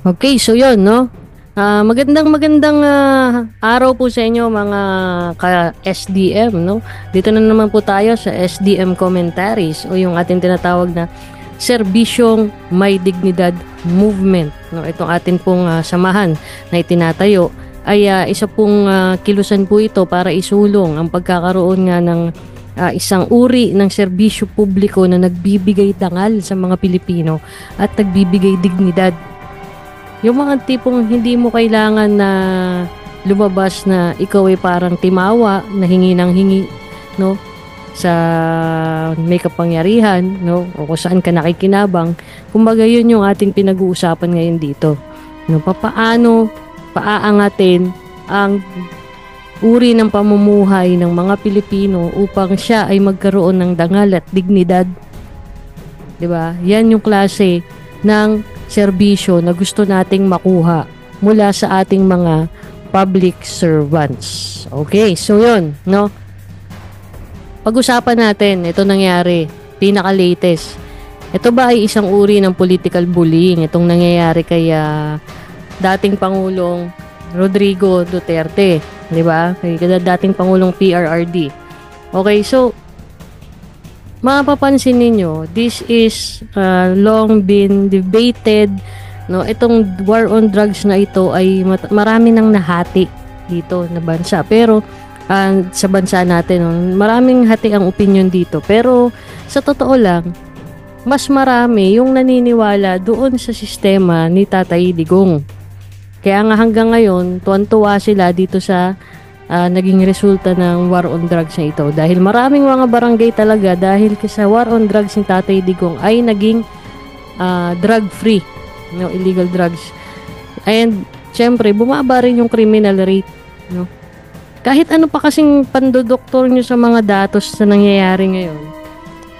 Okay, so yun, no? Magandang araw po sa inyo mga ka-SDM, no? Dito na naman po tayo sa SDM Commentaries o yung ating tinatawag na Serbisyong May Dignidad Movement, no? Itong atin pong samahan na itinatayo ay isa pong kilusan po ito para isulong ang pagkakaroon nga ng isang uri ng serbisyo publiko na nagbibigay dangal sa mga Pilipino at nagbibigay dignidad. Yung mga tipong hindi mo kailangan na lumabas na ikaw ay parang timawa na hingi ng hingi, no? Sa may kapangyarihan, no? O kung saan ka nakikinabang. Kumbaga yun yung ating pinag-uusapan ngayon dito. No? Paaangatin ang uri ng pamumuhay ng mga Pilipino upang siya ay magkaroon ng dangal at dignidad. 'Di ba? Yan yung klase ng serbisyo na gusto nating makuha mula sa ating mga public servants. Okay, so yun, no? Pag-usapan natin, ito nangyari, pinaka-latest. Ito ba ay isang uri ng political bullying? Itong nangyayari kay dating Pangulong Rodrigo Duterte, di ba? Kay dating Pangulong PRRD. Okay, so mapapansin ninyo, this is long been debated, no? Itong war on drugs na ito ay marami nang nahati dito na bansa. Pero sa bansa natin, no, maraming hati ang opinion dito. Pero sa totoo lang, mas marami yung naniniwala doon sa sistema ni Tatay Digong. Kaya nga hanggang ngayon, tuwan-tuwa sila dito sa naging resulta ng war on drugs na ito. Dahil maraming mga barangay talaga dahil sa war on drugs ni Tatay Digong ay naging drug-free, no, illegal drugs. And syempre, bumaba rin yung criminal rate, no. Kahit ano pa kasing pandodoktor nyo sa mga datos na nangyayari ngayon,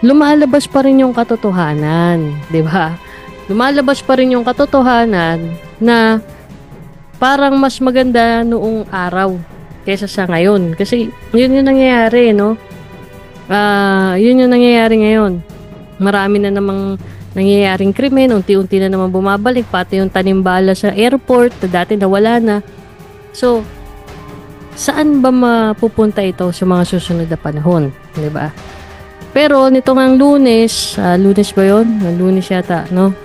lumalabas pa rin yung katotohanan, di ba? Lumalabas pa rin yung katotohanan na parang mas maganda noong araw kaysa sa ngayon. Kasi yun yung nangyayari, no? Yun yung nangyayari ngayon. Marami na namang nangyayaring krimen, unti-unti na naman bumabalik, pati yung tanimbala sa airport, dati nawala na. So, saan ba mapupunta ito sa mga susunod na panahon? Diba? Pero nito ngang Lunes, Lunes ba yun? Lunes yata, no?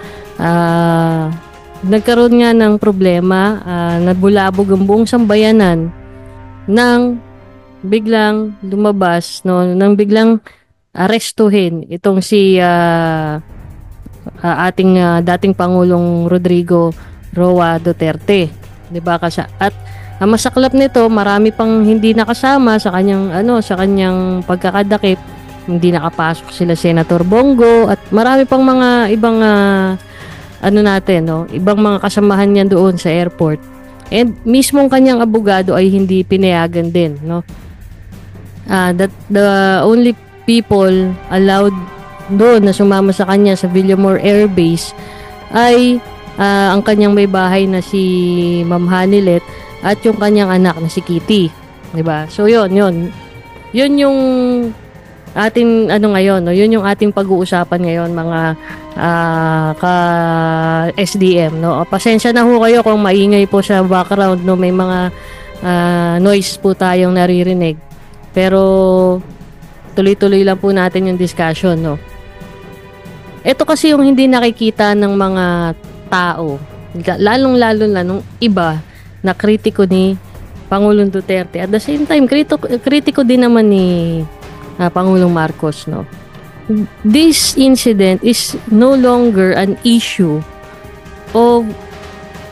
Nagkaroon nga ng problema, nabulabog ang buong sambayanan nang biglang lumabas, no, nang biglang arestuhin itong si ating dating Pangulong Rodrigo Roa Duterte, 'di ba? Kasi at ang masaklap nito, marami pang hindi nakasama sa kanyang pagkakadakip. Hindi nakapasok sila Senator Bongo at marami pang mga ibang ibang mga kasamahan niya doon sa airport. And mismong kanyang abogado ay hindi pinayagan din, no? That the only people allowed doon na sumama sa kanya sa Villamor Air Base ay ang kanyang may bahay na si Ma'am Hanilet at yung kanyang anak na si Kitty, 'di ba? So yun yung ating ngayon, no? Yun yung ating pag-uusapan ngayon, mga ka-SDM, no? Pasensya na ho kayo kung maingay po sa background, no? May mga noise po tayong naririnig. Pero tuloy-tuloy lang po natin yung discussion, no? Ito kasi yung hindi nakikita ng mga tao, lalong-lalo na nung iba na kritiko ni Pangulong Duterte. At the same time, kritiko din naman ni Pangulong Marcos, no? This incident is no longer an issue of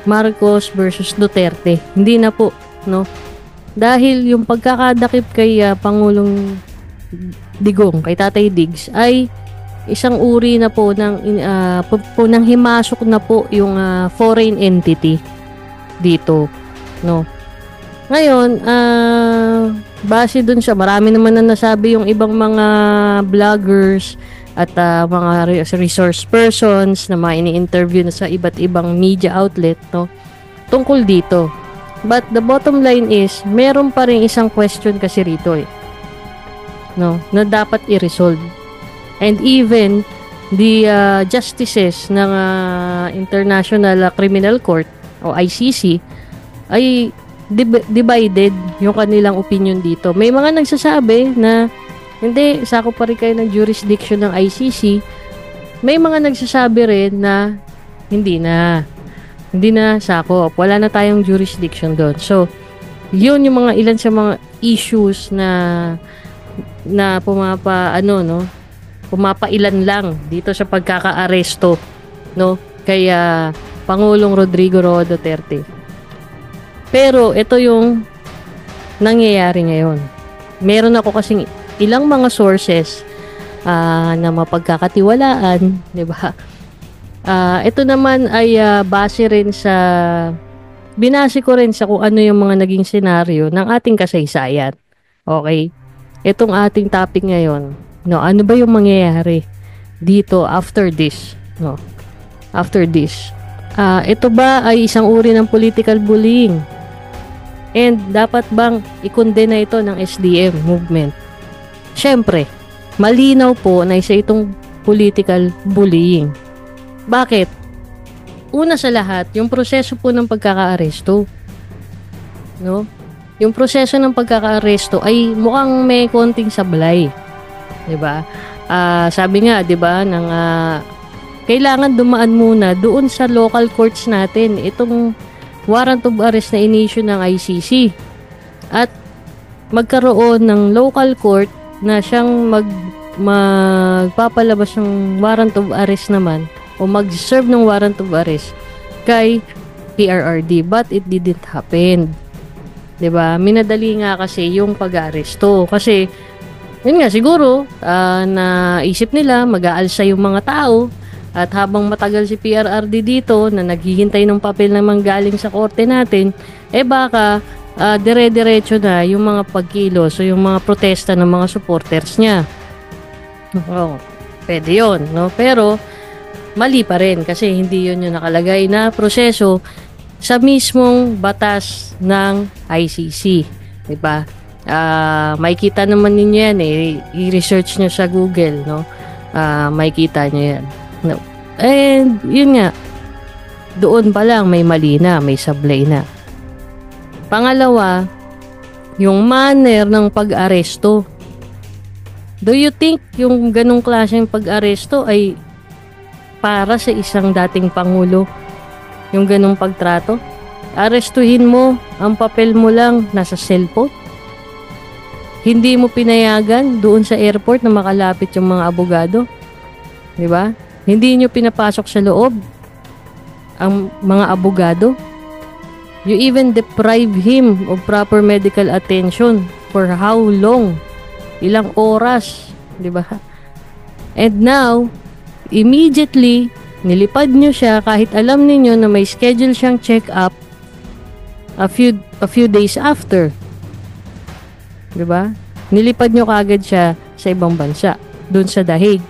Marcos versus Duterte. Hindi na po, no? Dahil yung pagkakadakip kay Pangulong Digong, kay Tatay Digs, ay isang uri na po ng himasok na po yung foreign entity dito, no? Ngayon, base dun siya, marami naman na nasabi yung ibang mga vloggers at mga resource persons na mga ini-interview na sa iba't ibang media outlet, no, tungkol dito. But the bottom line is, meron pa rin isang question kasi rito, no, na dapat i-resolve. And even justices ng International Criminal Court o ICC ay divided yung kanilang opinion dito. May mga nagsasabi na hindi, sakop pa rin kayo ng jurisdiction ng ICC. May mga nagsasabi rin na hindi na sakop. Wala na tayong jurisdiction doon. So, yun yung mga ilan sa mga issues na pumapailan lang dito sa pagkaka-aresto, no, kay Pangulong Rodrigo Roa Duterte. Pero ito yung nangyayari ngayon. Meron ako kasing ilang mga sources na mapagkakatiwalaan, 'di ba? Ito naman ay binase ko rin sa kung ano yung mga naging senaryo ng ating kasaysayan. Okay? Itong ating topic ngayon, no, ano ba yung mangyayari dito after this, no? After this. Ito ba ay isang uri ng political bullying? And dapat bang i-condemn na ito ng SDM movement? Siyempre, malinaw po na isa itong political bullying. Bakit? Una sa lahat, yung proseso po ng pagkaka-aresto. No? Yung proseso ng pagkaka-aresto ay mukhang may konting sablay. 'Di ba? Sabi nga, 'di ba, kailangan dumaan muna doon sa local courts natin itong warrant of arrest na inisyu ng ICC. At magkaroon ng local court na siyang magpapalabas ng warrant of arrest naman o mag-serve ng warrant of arrest kay PRRD, but it didn't happen. 'Di ba? Minadali nga kasi yung pag-aresto kasi yun nga siguro naisip nila mag-aalsa yung mga tao at habang matagal si PRRD dito na naghihintay ng papel na manggaling sa korte natin, baka dire-diretso na yung mga pagkilos o yung mga protesta ng mga supporters niya. Pwede yun, no? Pero mali pa rin kasi hindi yun yung nakalagay na proseso sa mismong batas ng ICC, diba? Makikita naman ninyo yan i-research nyo sa Google, no? Makikita nyo yan, no? And yun nga, doon pa lang may mali na, may sablay na. Pangalawa, yung manner ng pag-aresto. Do you think yung ganong klaseng pag-aresto ay para sa isang dating pangulo? Yung ganong pagtrato? Arestuhin mo, ang papel mo lang nasa cellphone? Hindi mo pinayagan doon sa airport na makalapit yung mga abogado? Di ba? Hindi nyo pinapasok sa loob ang mga abogado? You even deprive him of proper medical attention for how long? Ilang oras, 'di ba? And now, immediately nilipad nyo siya kahit alam niyo na may schedule siyang check-up a few days after. 'Di ba? Nilipad nyo kagad siya sa ibang bansa, doon sa The Hague,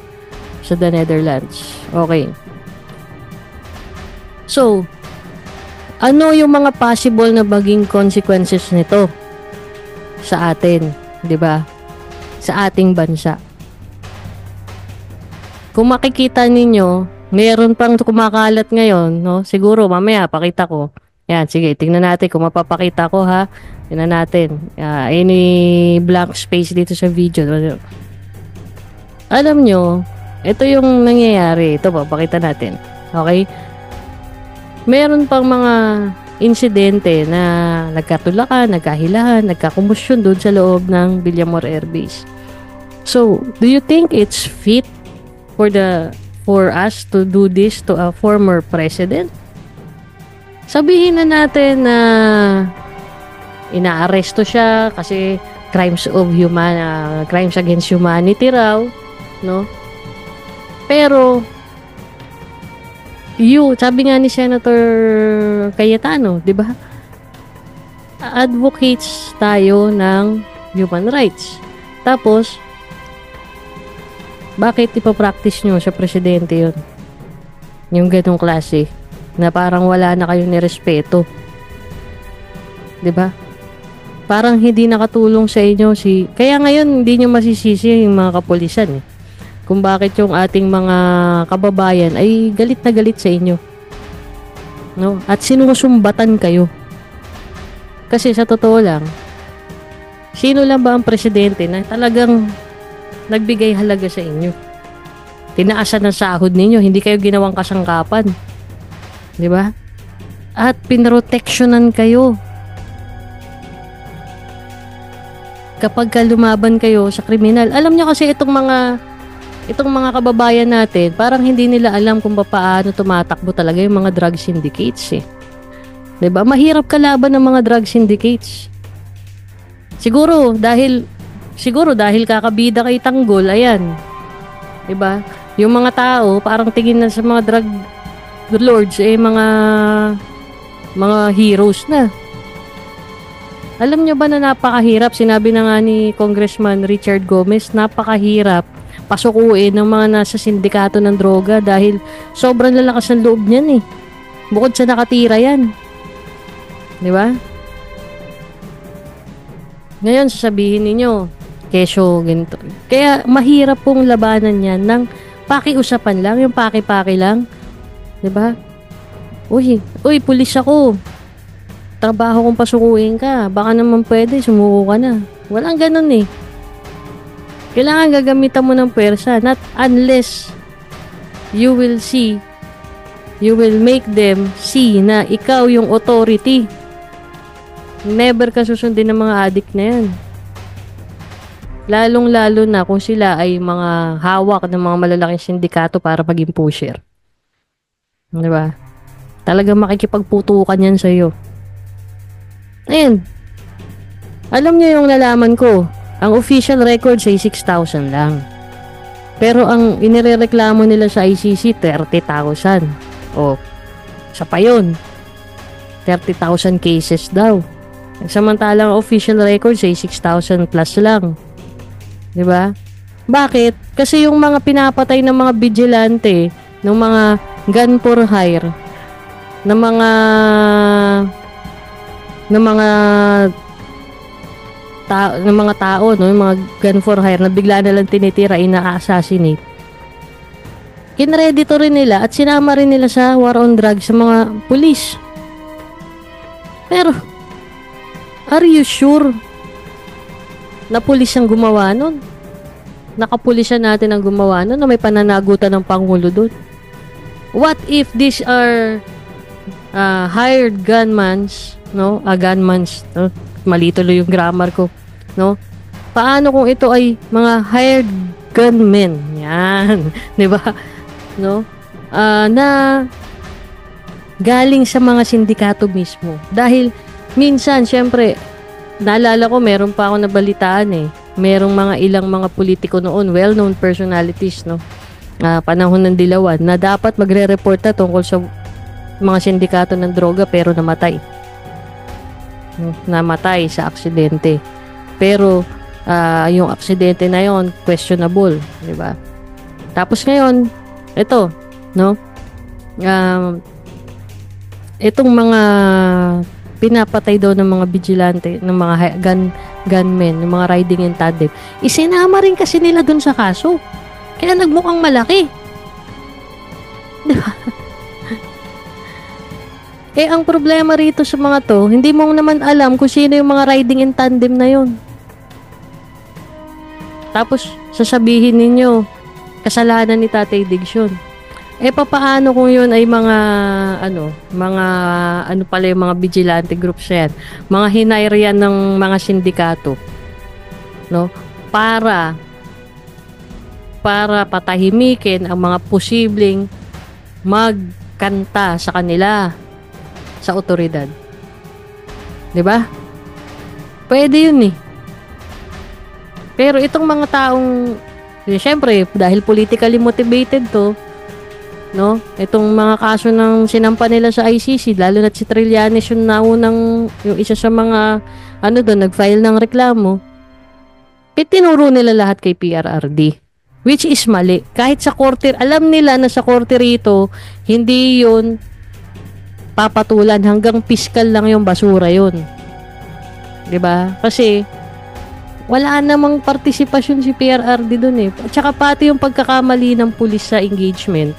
sa the Netherlands. Okay. So, ano yung mga possible na maging consequences nito sa atin, 'di ba? Sa ating bansa. Kung makikita ninyo, meron pang kumakalat ngayon, no? Siguro mamaya pakita ko. Yan, sige, tingnan natin kung mapapakita ko, ha. Tingnan natin. Any blank space dito sa video. Alam nyo, ito yung nangyayari. Ito, papakita natin. Okay? Meron pang mga insidente na nagkatulakan, nagkahilahan, nagkakumbusyon doon sa loob ng Villamor Air Base. So, do you think it's fit for us to do this to a former president? Sabihin na natin na inaaresto siya kasi crimes against humanity raw, no? Pero sabi nga ni Senator Cayetano, 'di ba? Advocates tayo ng human rights. Tapos bakit ipapractice nyo sa presidente yun? Yung ganong klase na parang wala na kayong nirespeto. 'Di ba? Parang hindi nakatulong sa inyo kaya ngayon hindi nyo masisisi yung mga kapulisan, eh. kung bakit yung ating mga kababayan ay galit na galit sa inyo. No? At sinusumbatan kayo. Kasi sa totoo lang, sino lang ba ang presidente na talagang nagbigay halaga sa inyo? Tinaasan ng sahod ninyo, hindi kayo ginawang kasangkapan. Di ba? At pinroteksyonan kayo. Kapag lumaban kayo sa kriminal, alam nyo kasi itong mga kababayan natin, parang hindi nila alam kung paano tumatakbo talaga yung mga drug syndicates eh. 'Di ba? Mahirap kalaban ng mga drug syndicates. Siguro dahil kakabida kay Tanggol, ayan. 'Di ba? Yung mga tao parang tingin na sa mga drug lords mga heroes na. Alam nyo ba na napakahirap, sinabi na nga ni Congressman Richard Gomez, napakahirap pasukuin ng mga nasa sindikato ng droga dahil sobrang lalakas ng loob niyan eh. Bukod sa nakatira yan. Di ba? Ngayon, sasabihin ninyo, kesyo, ganito. Kaya mahirap pong labanan yan ng pakiusapan lang, yung paki-paki lang. Di ba? Uy, pulis ako. Trabaho kong pasukuin ka. Baka naman pwede, sumuko ka na. Walang ganun eh. Kailangan gagamitan mo ng pwersa. Not unless you will make them see na ikaw yung authority. Never ka susundin ng mga addict na yan. Lalong-lalo na kung sila ay mga hawak ng mga malalaking sindikato para maging pusher. Diba? Talagang makikipagputukan yan sa'yo. Ayun. Alam niyo yung nalaman ko, ang official record say 6,000 lang. Pero ang inirereklamo nila sa ICC, 30,000. O, sa pa yun. 30,000 cases daw. Samantalang official record say 6,000 plus lang. Diba? Bakit? Kasi yung mga pinapatay ng mga vigilante, ng mga gun for hire, ng mga tao, no, yung mga gun for hire na bigla na lang tinitira, ina-assassinate. Kinredito rin nila at sinama rin nila sa war on drugs sa mga pulis. Pero, are you sure na pulis ang gumawa nun? Nakapulisya natin ang gumawa nun na may pananagutan ng Pangulo dun? What if these are hired gunmans, no? Gunmans, no? Mali tuloy yung grammar ko, no? Paano kung ito ay mga hired gunmen? Yan, 'di ba? No? Na galing sa mga sindikato mismo. Dahil minsan, syempre, naalala ko meron pa ako nabalitaan eh. Merong ilang mga politiko noon, well-known personalities, no? Panahon ng Dilawan, na dapat magre-report na tungkol sa mga sindikato ng droga pero namatay sa aksidente. Pero yung aksidente na yon questionable, di ba? Tapos ngayon, ito, no? Itong mga pinapatay daw ng mga vigilante, ng mga gunmen, ng mga riding in tandem, isinama rin kasi nila dun sa kaso. Kaya nagmukhang malaki. Di ba? Eh, ang problema rito sa mga to, hindi mo naman alam kung sino yung mga riding in tandem na yun. Tapos, sasabihin ninyo, kasalanan ni Tatay Diggs yun. Eh, papaano kung yun ay mga pala yung mga vigilante groups yan, mga hinire yan ng mga sindikato, no? Para patahimikin ang mga posibleng magkanta sa kanila sa otoridad. 'Di ba? Pwede 'yun eh. Pero itong mga taong siyempre dahil politically motivated to, no? Itong mga kaso ng sinampa nila sa ICC, lalo na si Trillanes yung naunang, yung isa sa mga nag-file ng reklamo. Tinuro nila lahat kay PRRD. Which is mali. Kahit sa korte, alam nila na sa korte rito, hindi yun papatulan, hanggang piskal lang yung basura yun. 'Di ba? Kasi Wala namang partisipasyon si PRRD dun eh. At saka pati yung pagkakamali ng pulis sa engagement.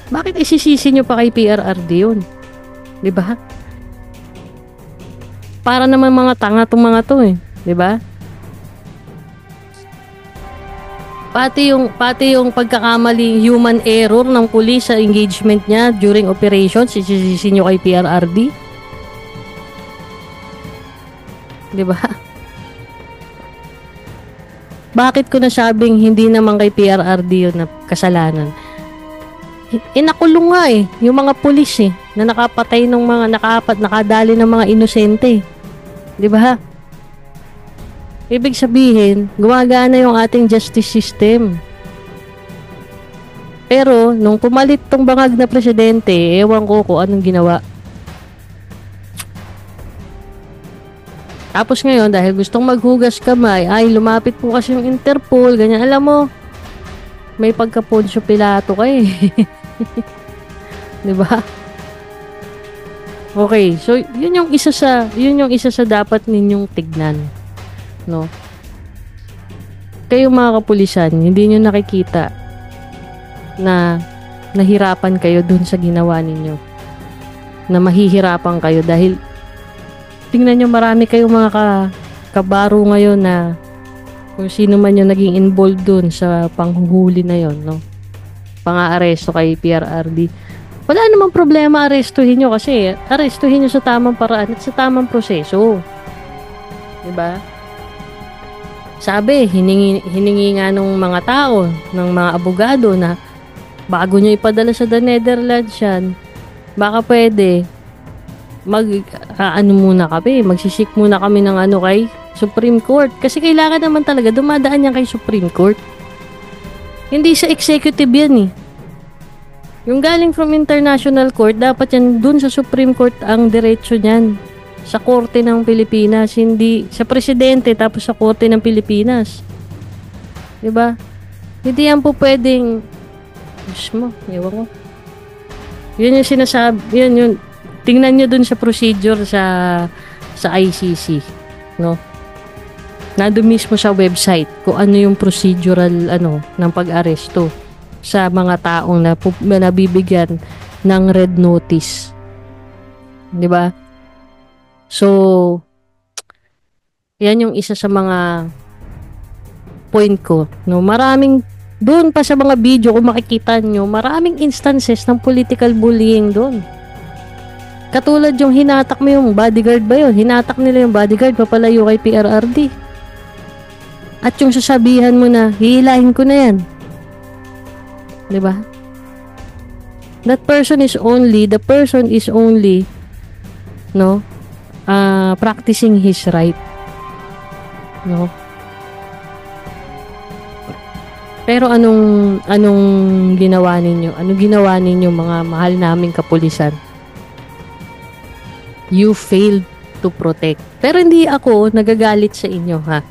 Bakit isisisi nyo pa kay PRRD yun? Diba? Para naman mga tanga tong mga to eh. Diba? Pati yung pagkakamali, human error ng pulis sa engagement niya during operations, isisisi nyo kay PRRD? Diba? Bakit ko nasabing hindi naman kay PRRD yun na kasalanan? Nakulong nga eh, yung mga pulis eh, na nakapatay ng mga nakadali ng mga inosente. Diba? Ibig sabihin, gumagana yung ating justice system. Pero, nung pumalit tong bangag na presidente, ewan ko kung anong ginawa. Tapos ngayon, dahil gustong maghugas kamay, ay lumapit po kasi yung Interpol, ganyan. Alam mo, may pagka-Poncio Pilato kayo eh. Diba? Okay, so yun yung isa sa dapat ninyong tignan. No? Kayong mga kapulisan, hindi nyo nakikita na nahirapan kayo dun sa ginawa ninyo. Na mahihirapan kayo dahil tingnan nyo, marami kayong mga kabaro ngayon na kung sino man yung naging involved dun sa panghuhuli na yon, no? Pang-aaresto kay PRRD. Wala namang problema arestuhin nyo kasi arestuhin nyo sa tamang paraan at sa tamang proseso. Diba? Sabi, hiningi nga nung mga tao, ng mga abogado na bago nyo ipadala sa The Netherlands yan, baka pwede magsisik muna kami ng kay Supreme Court. Kasi kailangan naman talaga dumadaan yan kay Supreme Court. Hindi sa executive yan eh. Yung galing from international court, dapat yan dun sa Supreme Court ang diretso niyan. Sa korte ng Pilipinas, hindi sa presidente tapos sa korte ng Pilipinas. Diba? Hindi yan po pwedeng ewan ko. Yun yung sinasabi, yun tingnan nyo dun sa procedure sa ICC, no? Nandun mismo sa website kung ano yung procedural ng pag-aresto sa mga taong na nabibigyan ng red notice. 'Di ba? So yan yung isa sa mga point ko, no? Maraming doon pa sa mga video kung makikita nyo, maraming instances ng political bullying doon. Katulad yung hinatak mo yung bodyguard ba yun? Hinatak nila yung bodyguard papalayo kay PRRD. At yung sasabihan mo na, hihilahin ko na yan. Diba? The person is only, no, practicing his right. No? Pero anong ginawa ninyo? Anong ginawa ninyo mga mahal naming kapulisan? You failed to protect. Pero hindi ako nagagalit sa inyo, ha?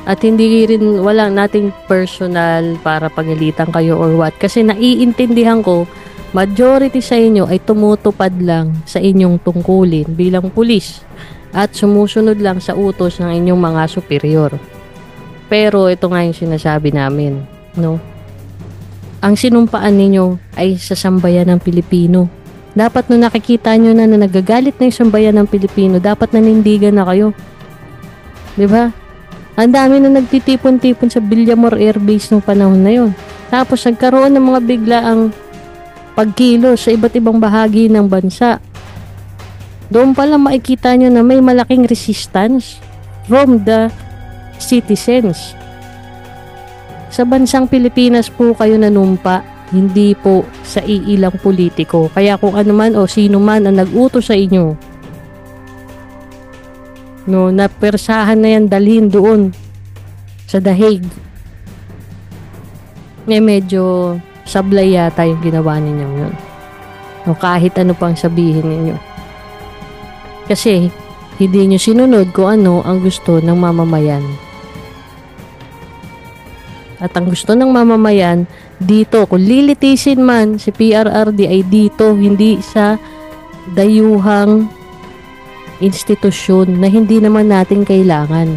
At hindi rin, walang nating personal para pagalitan kayo or what. Kasi naiintindihan ko, majority sa inyo ay tumutupad lang sa inyong tungkulin bilang pulis at sumusunod lang sa utos ng inyong mga superior. Pero ito nga yung sinasabi namin, no? Ang sinumpaan ninyo ay sa sambayan ng Pilipino. Dapat nung nakikita nyo na nagagalit na yung sambayan ng Pilipino, dapat nanindigan na kayo. Diba? Ang dami na nagtitipon-tipon sa Villamor Air Base nung panahon na yon. Tapos nagkaroon ng mga biglaang pagkilos sa iba't ibang bahagi ng bansa. Doon pala makikita nyo na may malaking resistance from the citizens. Sa bansang Pilipinas po kayo nanumpa, hindi po sa iilang politiko. Kaya kung ano man o sino man ang nag-utos sa inyo, no, napersahan na yan, dalhin doon sa The Hague. Medyo sablay yata yung ginawa ninyo yun. No, kahit ano pang sabihin ninyo. Kasi hindi nyo sinunod kung ano ang gusto ng mamamayan. At ang gusto ng mamamayan dito, kung lilitisin man si PRRD ay dito, hindi sa dayuhang institusyon na hindi naman natin kailangan.